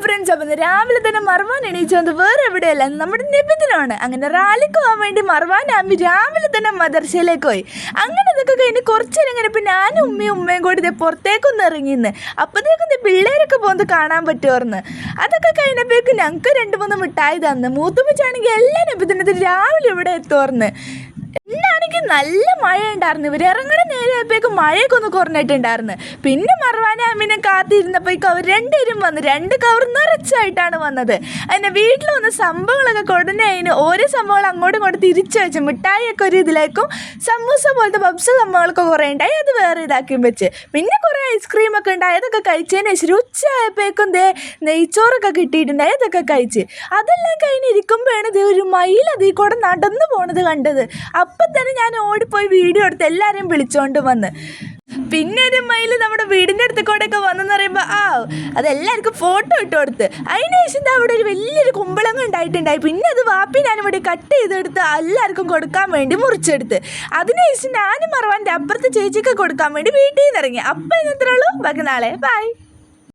Friends, അപ്പം രാവിലെ തന്നെ മർവാൻ എണീച്ചു വന്നത് വേറെ എവിടെയല്ല, നമ്മുടെ നിബിദിനാണ്. അങ്ങനെ റാലിക്ക് പോകാൻ വേണ്ടി മർവാൻ ആമി രാവിലെ തന്നെ മദർസയിലേക്ക് പോയി. അങ്ങനെ ഇതൊക്കെ കഴിഞ്ഞ് കുറച്ച് നേരം കഴിഞ്ഞപ്പോൾ ഞാനും ഉമ്മയും കൂടി ഇതേ പുറത്തേക്കൊന്ന് ഇറങ്ങിന്ന്. അപ്പോഴത്തേക്കും പിള്ളേരൊക്കെ പോകുന്നത് കാണാൻ പറ്റുമായിരുന്നു. അതൊക്കെ കഴിഞ്ഞപ്പോഴേക്കും ഞങ്ങൾക്ക് 2-3 മിഠായി തന്ന്. മൂത്തുമ്മച്ചാണെങ്കിൽ എല്ലാ നിബിദിനത്തിലും രാവിലെ ഇവിടെ എത്തുമായിരുന്നു. എന്നാണെങ്കിൽ നല്ല മഴ ഉണ്ടായിരുന്നു. ഇവർ ഇറങ്ങണ നേരമായപ്പോഴേക്കും മഴയൊക്കെ ഒന്ന് കുറഞ്ഞിട്ടുണ്ടായിരുന്നു. പിന്നെ മർവാനെ അമ്മീനെ കാത്തിരുന്നപ്പോഴേക്കും അവർ രണ്ടുപേരും വന്ന് 2 കവർ നിറച്ചായിട്ടാണ് വന്നത്. അതിൻ്റെ വീട്ടിൽ വന്ന സംഭവങ്ങളൊക്കെ കൊടുന്നെ അതിന് ഓരോ സംഭവങ്ങൾ അങ്ങോട്ടും ഇങ്ങോട്ടും തിരിച്ചു വെച്ച് മിഠായിയൊക്കെ ഒരു ഇതിലേക്കും സമൂസ പോലത്തെ പപ്സ് സംഭവങ്ങളൊക്കെ കുറേ ഉണ്ടായി, അത് വേറെ ഇതാക്കിയും വെച്ച്. പിന്നെ കുറേ ഐസ്ക്രീമൊക്കെ ഉണ്ടായി, അതൊക്കെ കഴിച്ചതിന് ശേഷം ഉച്ചയായപ്പോഴേക്കും നെയ്ച്ചോറൊക്കെ കിട്ടിയിട്ടുണ്ടായി, അതൊക്കെ കഴിച്ച്. അതെല്ലാം കഴിഞ്ഞിരിക്കുമ്പോഴാണ് ഒരു മയിൽ അതിൽ കൂടെ നടന്നു പോണത് കണ്ടത്. അപ്പം തന്നെ ഞാൻ ഓടിപ്പോയി വീഡിയോ എടുത്ത് എല്ലാവരെയും വിളിച്ചുകൊണ്ട് വന്ന്. പിന്നെ ഒരു മയിൽ നമ്മുടെ വീടിൻ്റെ അടുത്ത് കൂടെയൊക്കെ വന്നെന്ന് പറയുമ്പോൾ അതെല്ലാവർക്കും ഫോട്ടോ ഇട്ട് കൊടുത്ത്. അതിന് ശേഷം അവിടെ ഒരു വലിയൊരു കുമ്പളങ്ങ ഉണ്ടായിട്ടുണ്ടായി. പിന്നെ അത് വാപ്പി ഞാനിവിടെ കട്ട് ചെയ്തെടുത്ത് എല്ലാവർക്കും കൊടുക്കാൻ വേണ്ടി മുറിച്ചെടുത്ത്. അതിനുശേഷം ഞാനും മറവാൻ്റെ അപ്പുറത്ത് ചേച്ചിക്ക് കൊടുക്കാൻ വേണ്ടി വീട്ടിൽ നിന്ന് ഇറങ്ങി. അപ്പം ഇന്നത്രേ ഉള്ളൂ. ബാക്കി നാളെ ബൈ.